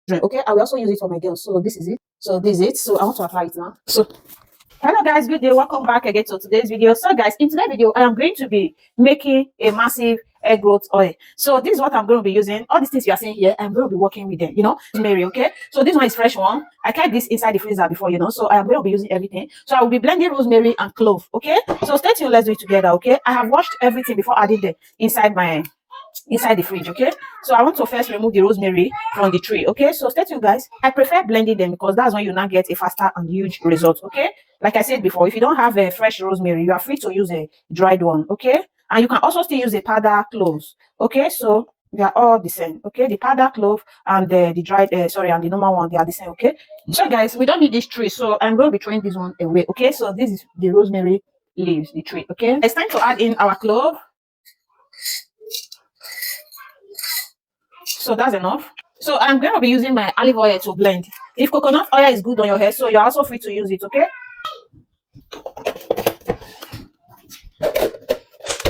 Okay, I will also use it for my girls. So this is it. So this is it. So I want to apply it now. So hello guys, good day, welcome back again to today's video. So guys, in today's video I am going to be making a massive egg growth oil. So this is what I'm going to be using. All these things you are seeing here, I'm going to be working with them, Mary. Okay, so this one is fresh one. I kept this inside the freezer before, so I am going to be using everything. So I will be blending rosemary and clove. Okay, so stay tuned, let's do it together. Okay, I have washed everything before adding them inside the fridge. Okay, so I want to first remove the rosemary from the tree. Okay, so stay tuned guys. I prefer blending them because that's when you now get a faster and huge result. Okay, like I said before, if you don't have a fresh rosemary, you are free to use a dried one. Okay, and you can also still use a powder cloves. Okay, so they are all the same. Okay, the powder clove and the dried and the normal one, they are the same. Okay, so guys, we don't need this tree, so I'm going to be throwing this one away. Okay, so this is the rosemary leaves, the tree. Okay, it's time to add in our clove. So that's enough. So I'm going to be using my olive oil to blend. If coconut oil is good on your hair, so you're also free to use it. Okay,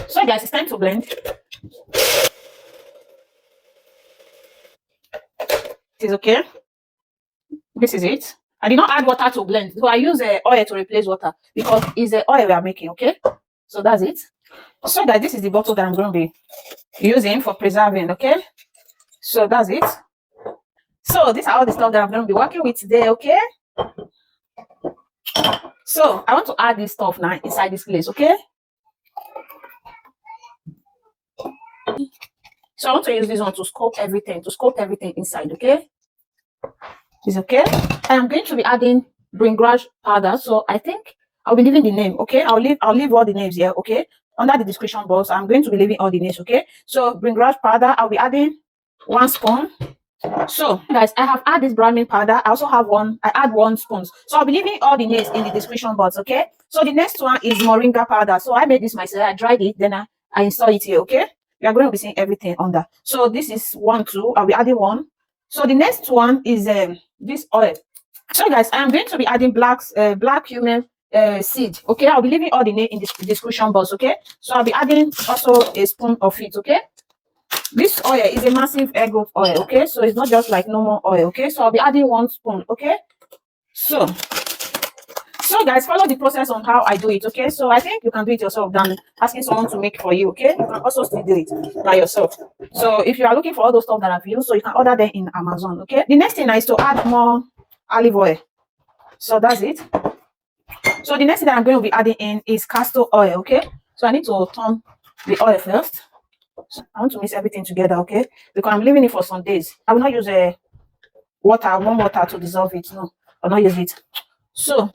so guys, it's time to blend. It is okay. This is it. I did not add water to blend, so I use oil to replace water because it's the oil we are making. Okay, so that's it. So guys, this is the bottle that I'm going to be using for preserving. Okay, so that's it. So these are all the stuff that I'm going to be working with today. Okay, so I want to add this stuff now inside this place. Okay, so I want to use this one to scoop everything inside. Okay, it's okay. I am going to be adding bringgrass powder, so I think I'll be leaving the name. Okay, I'll leave all the names here. Okay, under the description box I'm going to be leaving all the names. Okay, so bringgrass powder, I'll be adding 1 spoon. So guys, I have added this browning powder. I also have I add 1 spoon, so I'll be leaving all the names in the description box. Okay, so the next one is moringa powder. So I made this myself. I dried it, then I installed it here. Okay, we are going to be seeing everything under. So this is 1 2. I'll be adding 1. So the next one is this oil. So guys, I am going to be adding black cumin seed. Okay, I'll be leaving all the name in the description box. Okay, so I'll be adding also a spoon of it. Okay, this oil is a massive egg growth oil. Okay, so it's not just like normal oil. Okay, so I'll be adding 1 spoon. Okay, so guys, follow the process on how I do it. Okay, so I think you can do it yourself than asking someone to make for you. Okay, you can also still do it by yourself. So if you are looking for all those stuff that I've used, so you can order them in Amazon. Okay, the next thing is to add more olive oil. So that's it. So the next thing that I'm going to be adding in is castor oil. Okay, so I need to turn the oil first. So I want to mix everything together. Okay, because I'm leaving it for some days. I will not use warm water to dissolve it. No, I'll not use it. So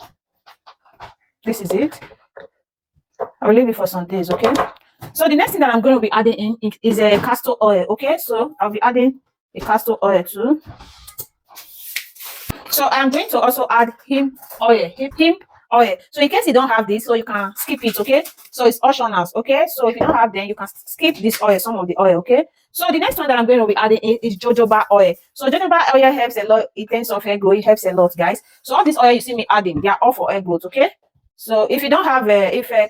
this is it. I will leave it for some days. Okay, so the next thing that I'm going to be adding in is a castor oil. Okay, so I'll be adding a castor oil too. So I'm going to also add hemp oil. So in case you don't have this, so you can skip it. Okay, so it's optional. Okay, so if you don't have them, you can skip this oil, some of the oil. Okay, so the next one that I'm going to be adding in is jojoba oil. So jojoba oil helps a lot in terms of hair growth. It helps a lot, guys. So all this oil you see me adding, they are all for hair growth. Okay, so if you don't have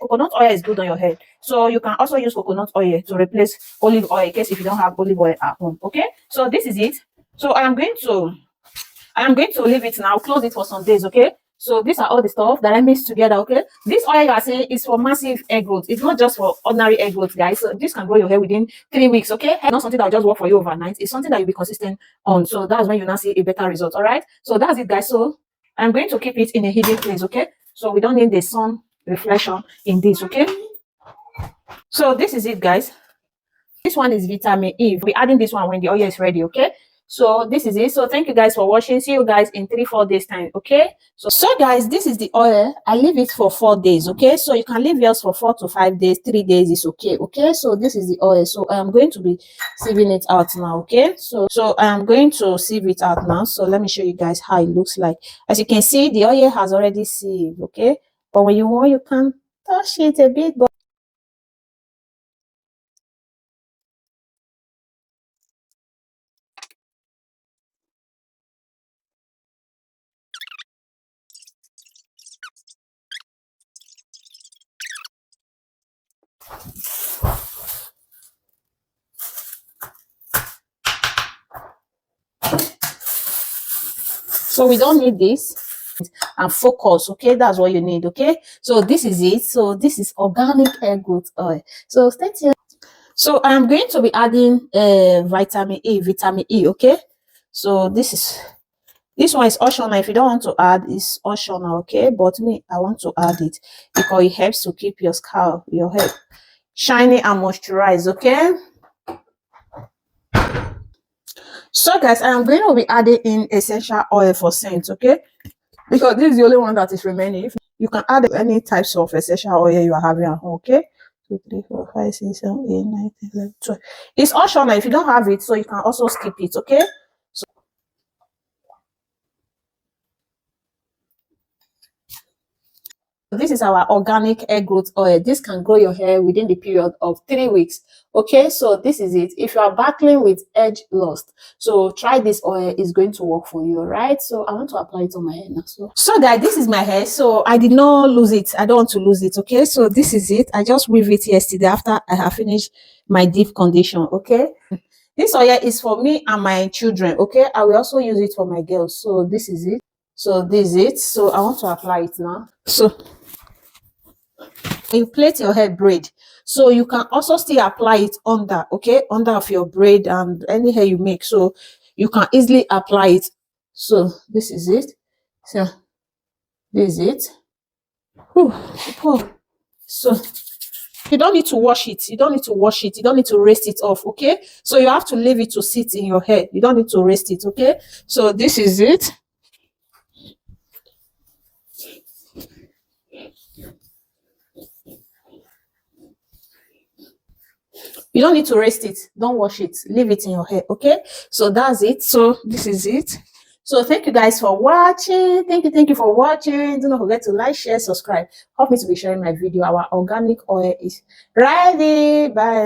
coconut oil is good on your head, so you can also use coconut oil to replace olive oil in case if you don't have olive oil at home. Okay, so this is it. So I am going to leave it now, close it for some days. Okay, so these are all the stuff that I mixed together. Okay, this oil you are saying is for massive hair growth. It's not just for ordinary hair growth, guys. So this can grow your hair within 3 weeks. Okay, it's not something that will just work for you overnight. It's something that you'll be consistent on, so that's when you now see a better result. All right, so that's it, guys. So I'm going to keep it in a hidden place. Okay, so we don't need the sun reflection in this. Okay, so this is it, guys. This one is vitamin E. We'll be adding this one when the oil is ready. Okay, so this is it. So thank you guys for watching. See you guys in 3-4 days time. Okay, so guys, this is the oil. I leave it for 4 days. Okay, so you can leave yours for 4 to 5 days. 3 days is okay. Okay, so this is the oil. So I am going to be sieving it out now. Okay, so I am going to sieve it out now. So let me show you guys how it looks like. As you can see, the oil has already sieved. Okay, but when you want, you can touch it a bit, but So we don't need this. And focus, okay? That's what you need, okay? So this is it. So this is organic hair growth oil. So stay tuned. So I'm going to be adding vitamin E, okay? So this one is optional. If you don't want to add, it's optional, okay? But me, I want to add it because it helps to keep your scalp, your hair shiny and moisturized, okay? So guys, I am going to be adding in essential oil for scent, okay? Because this is the only one that is remaining. If you can add any types of essential oil you are having at home, okay? 2, 3, 4, 5, 6, 7, 8, 9, 10, 11, 12. It's optional if you don't have it, so you can also skip it, okay? This is our organic hair growth oil. This can grow your hair within the period of 3 weeks. Okay, so this is it. If you are battling with edge loss, so try this oil. It's going to work for you, all right? So I want to apply it on my hair now. So guys, this is my hair. So I did not lose it. I don't want to lose it, okay? So this is it. I just weave it yesterday after I have finished my deep condition, okay? This oil is for me and my children, okay? I will also use it for my girls. So this is it. So this is it. So I want to apply it now. So you plait your hair braid, so you can also still apply it under, okay, under of your braid and any hair you make, so you can easily apply it. So this is it. So this is it. Whew. So you don't need to wash it, you don't need to wash it, you don't need to rest it off, okay? So you have to leave it to sit in your hair, you don't need to rest it, okay? So this is it. You don't need to rest it, don't wash it, leave it in your hair, okay? So that's it. So this is it. So thank you guys for watching. Thank you for watching. Do not forget to like, share, subscribe. Help me to be sharing my video. Our organic oil is ready. Bye.